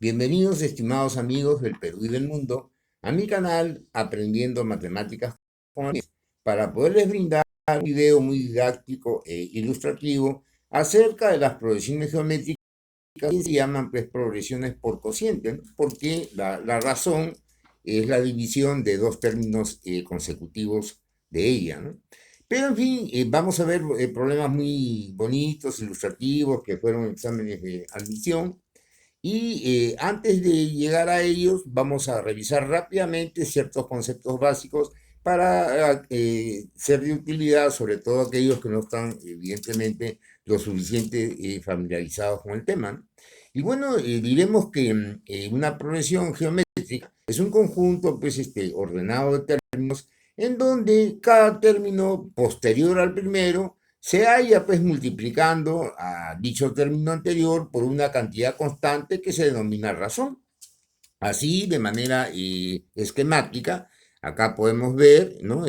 Bienvenidos, estimados amigos del Perú y del mundo, a mi canal Aprendiendo Matemáticas con Amigos, para poderles brindar un video muy didáctico e ilustrativo acerca de las progresiones geométricas que se llaman pues, progresiones por cociente, ¿no? Porque la razón es la división de dos términos consecutivos de ella, ¿no? Pero en fin, vamos a ver problemas muy bonitos, ilustrativos, que fueron exámenes de admisión. Y antes de llegar a ellos, vamos a revisar rápidamente ciertos conceptos básicos para ser de utilidad, sobre todo aquellos que no están, evidentemente, lo suficiente familiarizados con el tema, ¿no? Y bueno, diremos que una progresión geométrica es un conjunto pues, ordenado de términos en donde cada término posterior al primero se haya pues multiplicando a dicho término anterior por una cantidad constante que se denomina razón. Así, de manera esquemática, acá podemos ver, ¿no?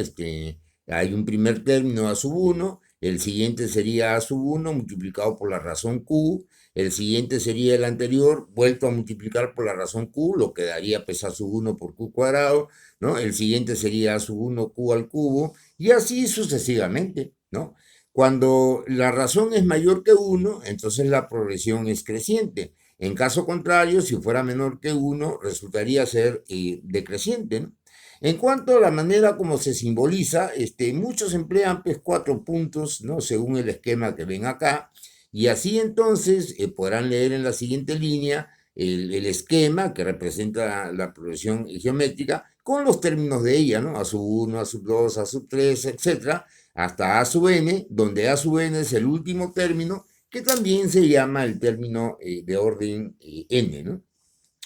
Hay un primer término a sub uno, el siguiente sería a sub uno multiplicado por la razón q, el siguiente sería el anterior vuelto a multiplicar por la razón q, lo que daría pues a sub uno por q cuadrado, ¿no? El siguiente sería a sub uno q al cubo, y así sucesivamente, ¿no? Cuando la razón es mayor que uno, entonces la progresión es creciente. En caso contrario, si fuera menor que uno, resultaría ser decreciente, ¿no? En cuanto a la manera como se simboliza, muchos emplean pues, 4 puntos, ¿no? Según el esquema que ven acá, y así entonces podrán leer en la siguiente línea el esquema que representa la progresión geométrica con los términos de ella, ¿no? A sub 1, a sub 2, a sub 3, etcétera, hasta a sub n, donde a sub n es el último término que también se llama el término de orden n, ¿no?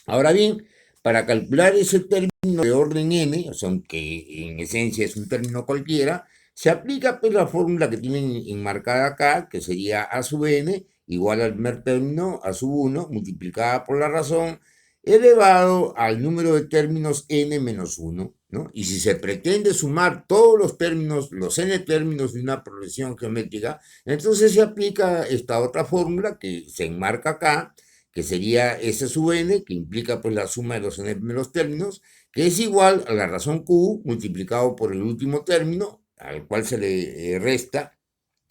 Ahora bien, para calcular ese término de orden n, o sea, aunque en esencia es un término cualquiera, se aplica pues la fórmula que tienen enmarcada acá, que sería a sub n igual al primer término, a sub 1, multiplicada por la razón, elevado al número de términos n menos 1, ¿no? Y si se pretende sumar todos los términos, los n términos de una progresión geométrica, entonces se aplica esta otra fórmula que se enmarca acá, que sería S sub n, que implica pues la suma de los n primeros términos, que es igual a la razón q multiplicado por el último término, al cual se le resta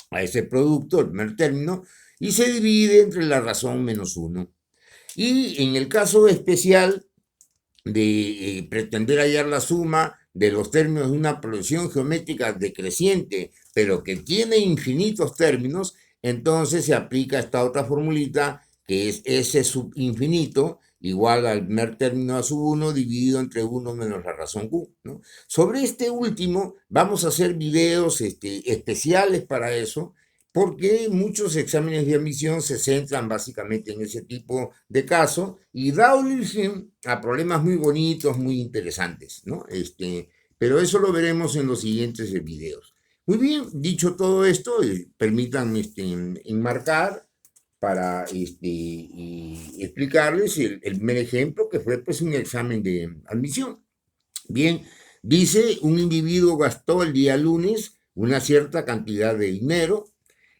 a ese producto, el primer término, y se divide entre la razón menos 1. Y en el caso especial de pretender hallar la suma de los términos de una progresión geométrica decreciente, pero que tiene infinitos términos, entonces se aplica esta otra formulita que es S sub infinito igual al primer término a sub 1 dividido entre 1 menos la razón q, ¿no? Sobre este último vamos a hacer videos especiales para eso, porque muchos exámenes de admisión se centran básicamente en ese tipo de caso y da origen a problemas muy bonitos, muy interesantes, ¿no? Pero eso lo veremos en los siguientes videos. Muy bien, dicho todo esto, permítanme enmarcar para y explicarles el primer ejemplo que fue pues un examen de admisión. Bien, dice, un individuo gastó el día lunes una cierta cantidad de dinero,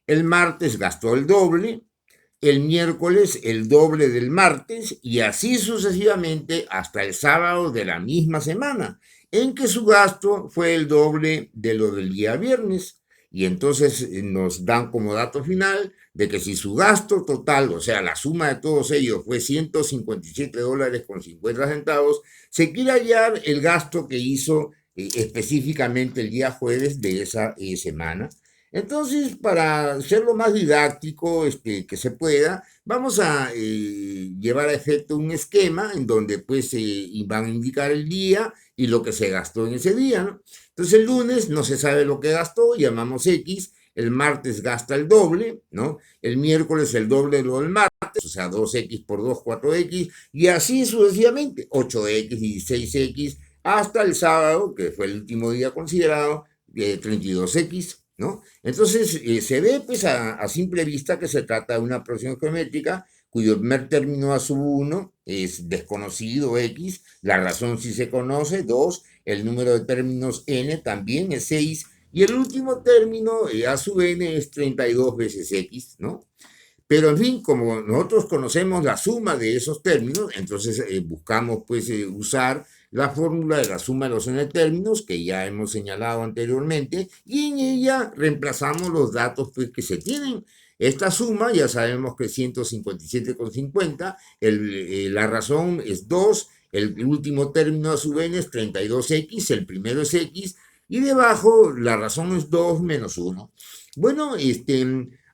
el martes gastó el doble, el miércoles el doble del martes y así sucesivamente hasta el sábado de la misma semana, en que su gasto fue el doble de lo del día viernes. Y entonces nos dan como dato final de que si su gasto total, o sea, la suma de todos ellos fue $157 con 50 centavos, se quiere hallar el gasto que hizo específicamente el día jueves de esa semana. Entonces, para ser lo más didáctico que se pueda, vamos a llevar a efecto un esquema en donde pues van a indicar el día y lo que se gastó en ese día, ¿no? Entonces el lunes no se sabe lo que gastó, llamamos X, el martes gasta el doble, ¿no? El miércoles el doble de lo del martes, o sea, 2X por 2, 4X, y así sucesivamente, 8X, 16X, hasta el sábado, que fue el último día considerado, 32X, ¿no? Entonces se ve pues a simple vista que se trata de una progresión geométrica cuyo primer término a sub 1 es desconocido X, la razón sí se conoce, 2, el número de términos n también es 6, y el último término a sub n es 32 veces X, ¿no? Pero en fin, como nosotros conocemos la suma de esos términos, entonces buscamos pues usar la fórmula de la suma de los n términos que ya hemos señalado anteriormente y en ella reemplazamos los datos pues, que se tienen. Esta suma ya sabemos que es 157,50, la razón es 2, el último término a su vez es 32x, el primero es x, y debajo la razón es 2 menos 1. Bueno,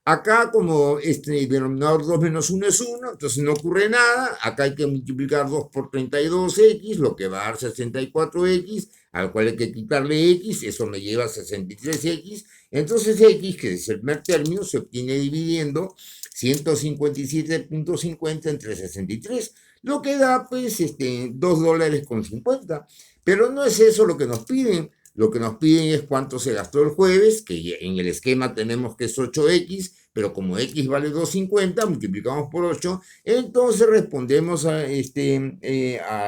acá como este denominador 2 menos 1 es 1, entonces no ocurre nada. Acá hay que multiplicar 2 por 32x, lo que va a dar 64x, al cual hay que quitarle x, eso me lleva a 63x. Entonces x, que es el primer término, se obtiene dividiendo 157,50 entre 63, lo que da pues $2,50. Pero no es eso lo que nos piden. Lo que nos piden es cuánto se gastó el jueves, que en el esquema tenemos que es 8x, pero como x vale 2,50, multiplicamos por 8, entonces respondemos a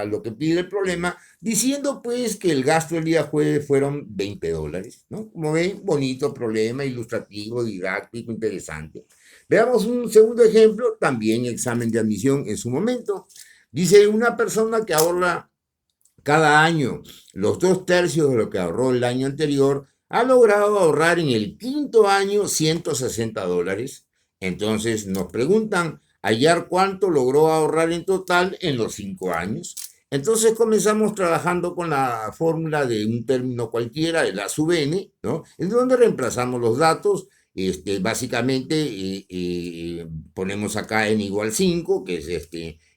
lo que pide el problema, diciendo pues que el gasto del día jueves fueron $20, ¿no? Como ven, bonito problema, ilustrativo, didáctico, interesante. Veamos un segundo ejemplo, también examen de admisión en su momento. Dice una persona que ahorra cada año los 2/3 de lo que ahorró el año anterior, ha logrado ahorrar en el quinto año $160. Entonces nos preguntan hallar cuánto logró ahorrar en total en los 5 años. Entonces comenzamos trabajando con la fórmula de un término cualquiera, el A sub n, ¿no? En donde reemplazamos los datos. Básicamente ponemos acá n igual 5, que es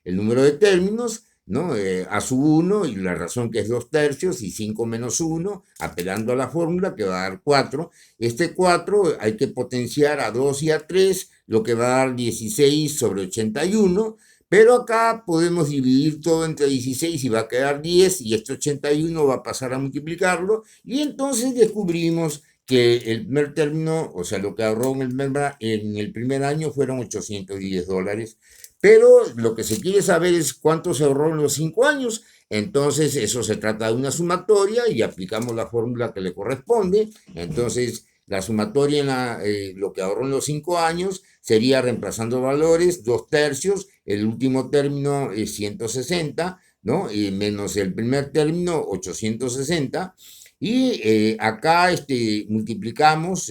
el número de términos, ¿no? A sub 1 y la razón que es 2/3 y 5 menos 1, apelando a la fórmula que va a dar 4. Este 4 hay que potenciar a 2 y a 3, lo que va a dar 16 sobre 81, pero acá podemos dividir todo entre 16 y va a quedar 10 y este 81 va a pasar a multiplicarlo y entonces descubrimos que el primer término, o sea, lo que ahorró en el primer año fueron $810. Pero lo que se quiere saber es cuánto se ahorró en los 5 años. Entonces, eso se trata de una sumatoria y aplicamos la fórmula que le corresponde. Entonces, la sumatoria lo que ahorró en los 5 años sería reemplazando valores, 2/3, el último término es 160, ¿no? Y menos el primer término, 860. Y acá multiplicamos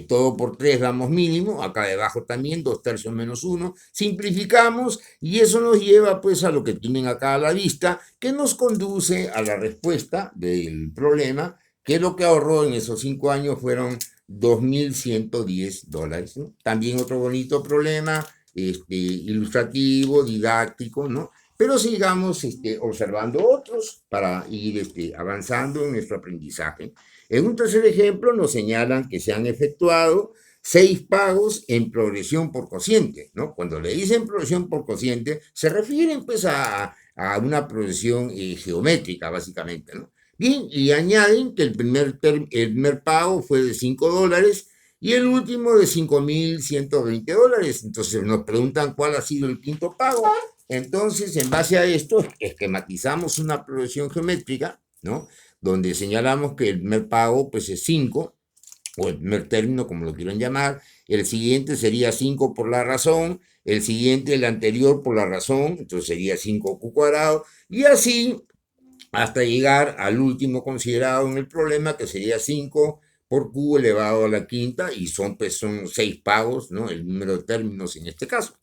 todo por 3 damos mínimo, acá debajo también 2/3 menos 1, simplificamos y eso nos lleva pues a lo que tienen acá a la vista, que nos conduce a la respuesta del problema, que lo que ahorró en esos 5 años fueron $2,110, ¿no? También otro bonito problema, ilustrativo, didáctico, ¿no? Pero sigamos observando otros para ir avanzando en nuestro aprendizaje. En un tercer ejemplo nos señalan que se han efectuado 6 pagos en progresión por cociente, ¿no? Cuando le dicen progresión por cociente, se refieren pues a una progresión geométrica, básicamente, ¿no? Bien, y añaden que el primer pago fue de $5 y el último de $5,120. Entonces nos preguntan cuál ha sido el quinto pago. Entonces, en base a esto, esquematizamos una progresión geométrica, ¿no? Donde señalamos que el primer pago pues es 5, o el primer término, como lo quieran llamar, el siguiente sería 5 por la razón, el siguiente, el anterior por la razón, entonces sería 5q cuadrado, y así hasta llegar al último considerado en el problema, que sería 5 por q elevado a la quinta, y son 6 pagos, ¿no? El número de términos en este caso.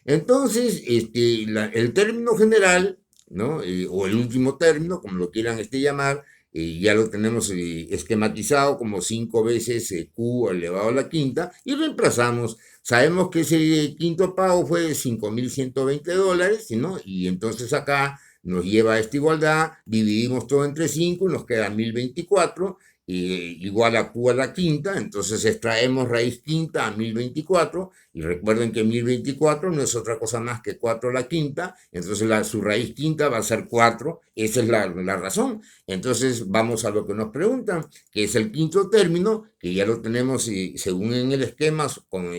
Entonces, el término general, ¿no? O el último término, como lo quieran llamar, ya lo tenemos esquematizado como 5 veces q elevado a la quinta y reemplazamos. Sabemos que ese quinto pago fue de $5,120, ¿no? Y entonces acá nos lleva a esta igualdad, dividimos todo entre 5 y nos queda 1,024 igual a q a la quinta, entonces extraemos raíz quinta a 1,024 y recuerden que 1,024 no es otra cosa más que 4 a la quinta, entonces su raíz quinta va a ser 4, esa es la razón. Entonces vamos a lo que nos preguntan, que es el quinto término, que ya lo tenemos según en el esquema como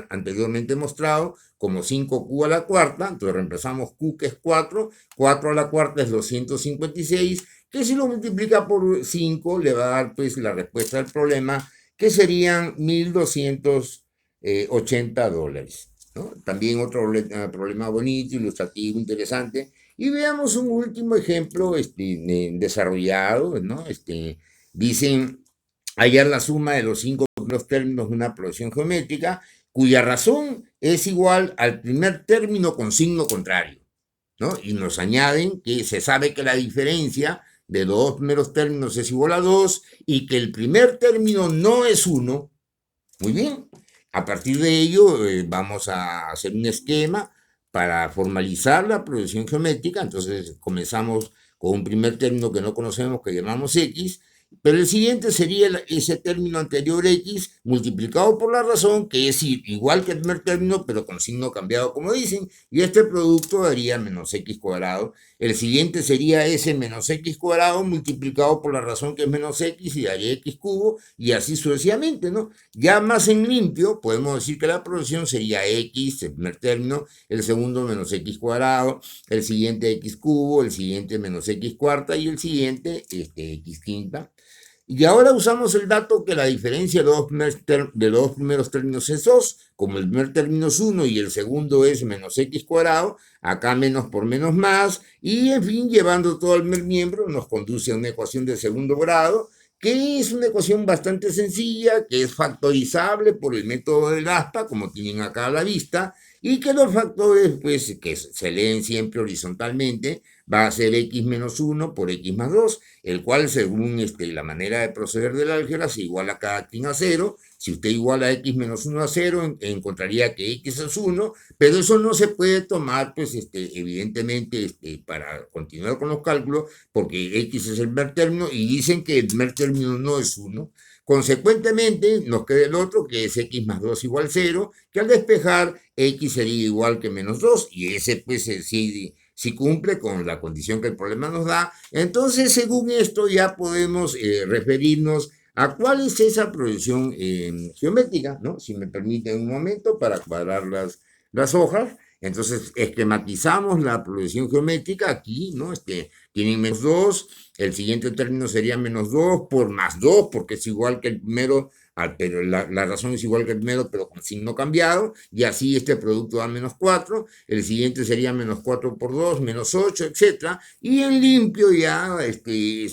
anteriormente mostrado, como 5q a la cuarta, entonces reemplazamos q que es 4, 4 a la cuarta es 256, que si lo multiplica por 5 le va a dar pues la respuesta del problema, que serían 1,200 $80, ¿no? También otro problema bonito, ilustrativo, interesante. Y veamos un último ejemplo desarrollado, ¿no? Dicen hallar la suma de los 5 primeros términos de una progresión geométrica cuya razón es igual al primer término con signo contrario, ¿no? Y nos añaden que se sabe que la diferencia de los 2 primeros términos es igual a 2 y que el primer término no es 1. Muy bien. A partir de ello, vamos a hacer un esquema para formalizar la progresión geométrica. Entonces, comenzamos con un primer término que no conocemos, que llamamos X, pero el siguiente sería ese término anterior X multiplicado por la razón, que es igual que el primer término, pero con signo cambiado, como dicen, y este producto daría menos X cuadrado. El siguiente sería ese menos X cuadrado multiplicado por la razón, que es menos X, y daría X cubo, y así sucesivamente, ¿no? Ya más en limpio, podemos decir que la progresión sería X, el primer término, el segundo menos X cuadrado, el siguiente X cubo, el siguiente menos X cuarta, y el siguiente X quinta. Y ahora usamos el dato que la diferencia de los dos primeros términos es 2, como el primer término es 1 y el segundo es menos X cuadrado, acá menos por menos más, y en fin, llevando todo el miembro nos conduce a una ecuación de segundo grado, que es una ecuación bastante sencilla, que es factorizable por el método del aspa, como tienen acá a la vista, y que los factores, pues, que se leen siempre horizontalmente, va a ser x menos 1 por x más 2, el cual según la manera de proceder del álgebra se iguala cada quien a 0. Si usted iguala x menos 1 a 0, encontraría que x es 1, pero eso no se puede tomar, pues, evidentemente, para continuar con los cálculos, porque x es el primer término y dicen que el primer término no es 1. Consecuentemente, nos queda el otro, que es x más 2 igual 0, que al despejar, x sería igual que menos 2, y ese, pues, si cumple con la condición que el problema nos da. Entonces, según esto, ya podemos referirnos a cuál es esa progresión geométrica, ¿no? Si me permiten un momento para cuadrar las hojas. Entonces, esquematizamos la progresión geométrica aquí, ¿no? Tienen menos 2, el siguiente término sería menos 2 por más 2, porque es igual que el primero, pero la razón es igual que el primero, pero con signo cambiado, y así este producto da menos 4, el siguiente sería menos 4 por 2, menos 8, etc. Y en limpio ya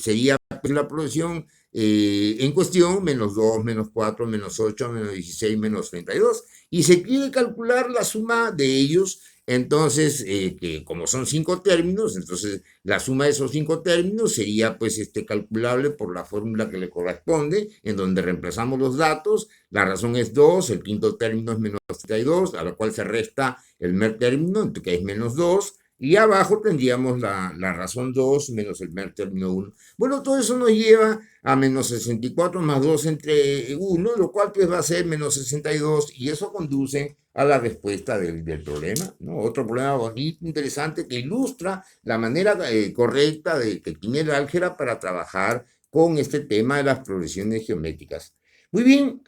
sería pues, la progresión en cuestión, menos 2, menos 4, menos 8, menos 16, menos 32, y se quiere calcular la suma de ellos. Entonces, que como son 5 términos, entonces la suma de esos 5 términos sería pues calculable por la fórmula que le corresponde, en donde reemplazamos los datos. La razón es 2, el quinto término es menos 32, a la cual se resta el primer término, que es menos 2, y abajo tendríamos la razón 2 menos el primer término 1. Bueno, todo eso nos lleva a menos 64 más 2 entre 1, lo cual pues va a ser menos 62, y eso conduce a la respuesta del problema, ¿no? Otro problema bonito, interesante, que ilustra la manera correcta que tiene el álgebra para trabajar con este tema de las progresiones geométricas. Muy bien,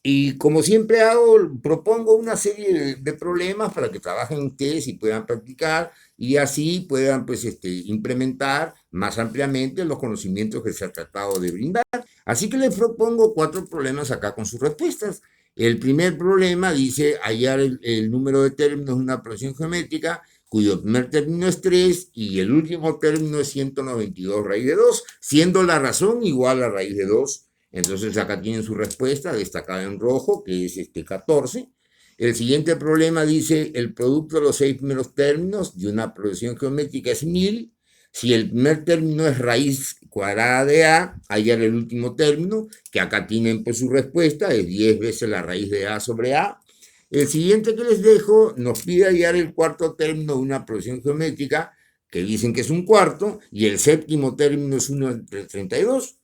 y como siempre hago, propongo una serie de problemas para que trabajen ustedes y puedan practicar y así puedan pues, implementar más ampliamente los conocimientos que se ha tratado de brindar. Así que les propongo 4 problemas acá con sus respuestas. El primer problema dice hallar el número de términos de una progresión geométrica cuyo primer término es 3 y el último término es 192 raíz de 2, siendo la razón igual a raíz de 2. Entonces acá tienen su respuesta destacada en rojo, que es 14. El siguiente problema dice, el producto de los 6 primeros términos de una progresión geométrica es 1000. Si el primer término es raíz cuadrada de A, hallar el último término, que acá tienen pues su respuesta, es 10 veces la raíz de A sobre A. El siguiente que les dejo nos pide hallar el cuarto término de una progresión geométrica, que dicen que es un cuarto, y el séptimo término es 1 entre 32.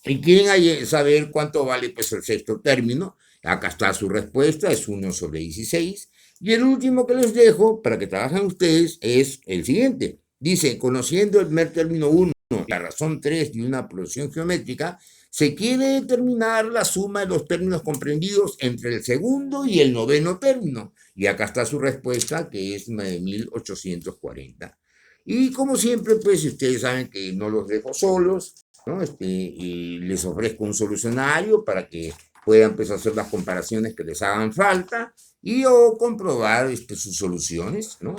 Y quieren saber cuánto vale pues el sexto término. Acá está su respuesta, es 1 sobre 16. Y el último que les dejo para que trabajen ustedes es el siguiente. Dice, conociendo el primer término 1, la razón 3 de una progresión geométrica, se quiere determinar la suma de los términos comprendidos entre el segundo y el noveno término. Y acá está su respuesta, que es 9840. Y como siempre, pues ustedes saben que no los dejo solos, ¿no? Y les ofrezco un solucionario para que puedan pues hacer las comparaciones que les hagan falta y o comprobar sus soluciones, ¿no?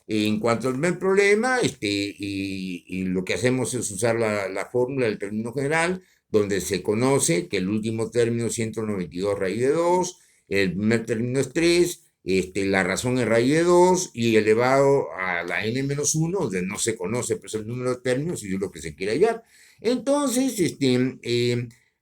En cuanto al primer problema, y lo que hacemos es usar la fórmula del término general, donde se conoce que el último término es 192 raíz de 2, el primer término es 3, la razón es raíz de 2 y elevado a la n-1, donde no se conoce pues, el número de términos y es lo que se quiere hallar. Entonces,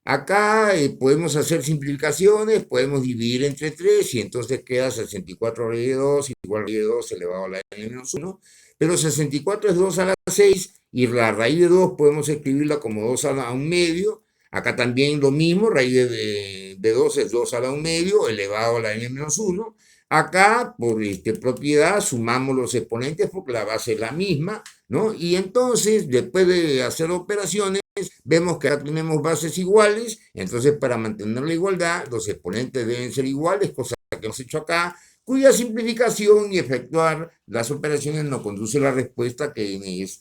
acá podemos hacer simplificaciones, podemos dividir entre 3 y entonces queda 64 raíz de 2 igual a raíz de 2 elevado a la n-1, pero 64 es 2 a la 6 y la raíz de 2 podemos escribirla como 2 a un medio. Acá también lo mismo, raíz de 2 es 2 a la un medio elevado a la n-1. Acá, por propiedad, sumamos los exponentes porque la base es la misma, ¿no? Y entonces, después de hacer operaciones, vemos que ahora tenemos bases iguales, entonces para mantener la igualdad, los exponentes deben ser iguales, cosa que hemos hecho acá, cuya simplificación y efectuar las operaciones nos conduce a la respuesta que es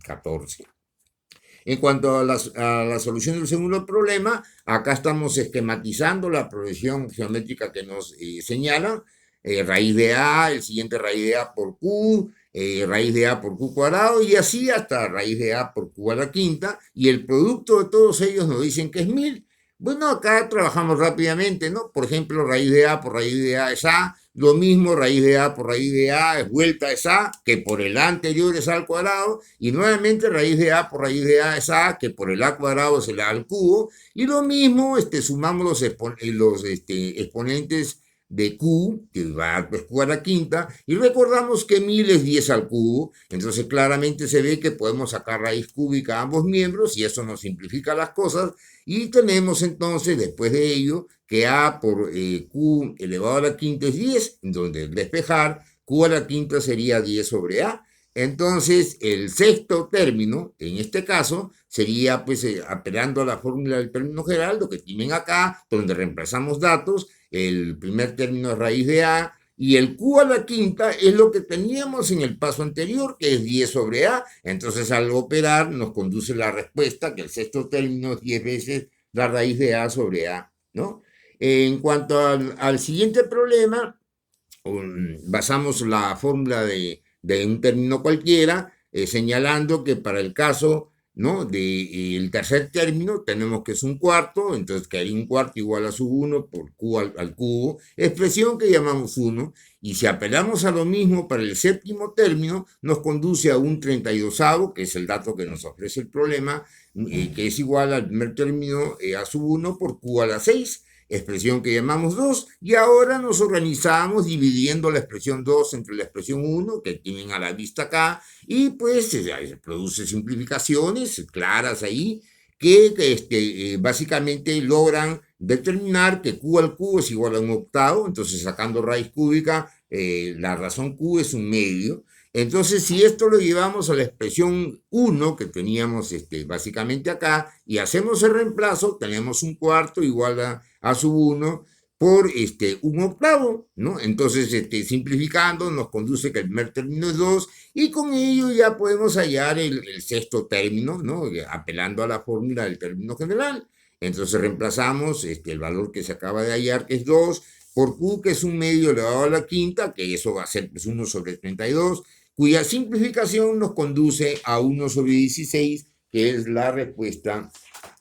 14. En cuanto a la solución del segundo problema, acá estamos esquematizando la progresión geométrica que nos señalan, raíz de A, el siguiente raíz de A por Q, raíz de A por Q cuadrado y así hasta raíz de A por Q a la quinta y el producto de todos ellos nos dicen que es 1000. Bueno, acá trabajamos rápidamente, ¿no? Por ejemplo, raíz de A por raíz de A es A, lo mismo raíz de A por raíz de A es vuelta es A, que por el A anterior es A al cuadrado, y nuevamente raíz de A por raíz de A es A, que por el A cuadrado es el A al cubo, y lo mismo sumamos los exponentes de Q, que va a Q a la quinta, y recordamos que 1000 es 10 al cubo, entonces claramente se ve que podemos sacar raíz cúbica a ambos miembros, y eso nos simplifica las cosas, y tenemos entonces, después de ello, que A por Q elevado a la quinta es 10, donde el despejar, Q a la quinta sería 10 sobre A. Entonces, el sexto término, en este caso, sería, pues, apelando a la fórmula del término general, lo que tienen acá, donde reemplazamos datos, el primer término es raíz de A, y el Q a la quinta es lo que teníamos en el paso anterior, que es 10 sobre A. Entonces, al operar, nos conduce la respuesta, que el sexto término es 10 veces la raíz de A sobre A, ¿no? En cuanto al siguiente problema, basamos la fórmula de un término cualquiera, señalando que para el caso, ¿no? El tercer término tenemos que es un cuarto, entonces quedaría un cuarto igual a sub 1 por Q al cubo, expresión que llamamos 1, y si apelamos a lo mismo para el séptimo término, nos conduce a un 32avo, que es el dato que nos ofrece el problema, que es igual al primer término a sub 1 por Q a la 6, expresión que llamamos 2, y ahora nos organizamos dividiendo la expresión 2 entre la expresión 1, que tienen a la vista acá, y pues se produce simplificaciones claras ahí, que básicamente logran determinar que Q al cubo es igual a un octavo, entonces sacando raíz cúbica, la razón Q es un medio. Entonces, si esto lo llevamos a la expresión 1 que teníamos básicamente acá y hacemos el reemplazo, tenemos un cuarto igual a sub 1 por un octavo, ¿no? Entonces, simplificando, nos conduce que el primer término es 2 y con ello ya podemos hallar el sexto término, ¿no? Apelando a la fórmula del término general. Entonces, reemplazamos el valor que se acaba de hallar, que es 2, por Q, que es un medio elevado a la quinta, que eso va a ser pues, 1 sobre 32, cuya simplificación nos conduce a 1 sobre 16, que es la respuesta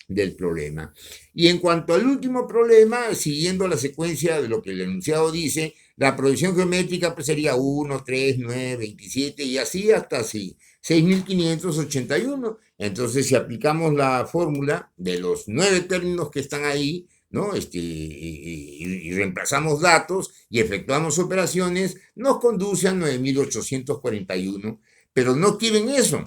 del problema. Y en cuanto al último problema, siguiendo la secuencia de lo que el enunciado dice, la progresión geométrica pues, sería 1, 3, 9, 27 y así hasta 6581. Entonces, si aplicamos la fórmula de los 9 términos que están ahí, ¿no? Y reemplazamos datos y efectuamos operaciones, nos conduce a 9841, pero no quieren eso.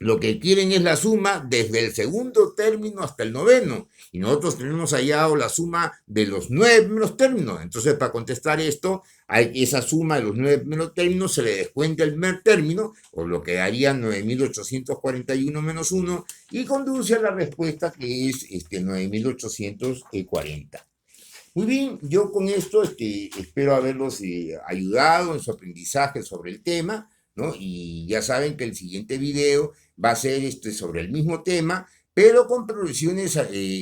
Lo que quieren es la suma desde el segundo término hasta el noveno. Y nosotros tenemos hallado la suma de los 9 primeros términos. Entonces, para contestar esto, hay esa suma de los 9 primeros términos, se le descuenta el primer término, o lo que daría 9841 menos 1, y conduce a la respuesta que es 9840. Muy bien, yo con esto espero haberlos ayudado en su aprendizaje sobre el tema, ¿no? Y ya saben que el siguiente video va a ser sobre el mismo tema, pero con progresiones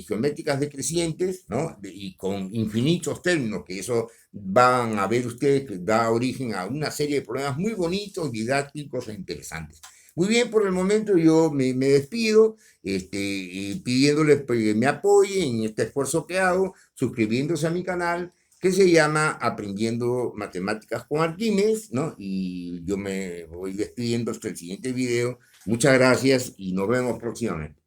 geométricas decrecientes, ¿no? Y con infinitos términos, que eso van a ver ustedes que da origen a una serie de problemas muy bonitos, didácticos e interesantes. Muy bien, por el momento yo me despido, pidiéndoles que me apoyen en este esfuerzo que hago, suscribiéndose a mi canal, que se llama Aprendiendo Matemáticas con Arquímedes, ¿no? Y yo me voy despidiendo hasta el siguiente video. Muchas gracias y nos vemos próximamente.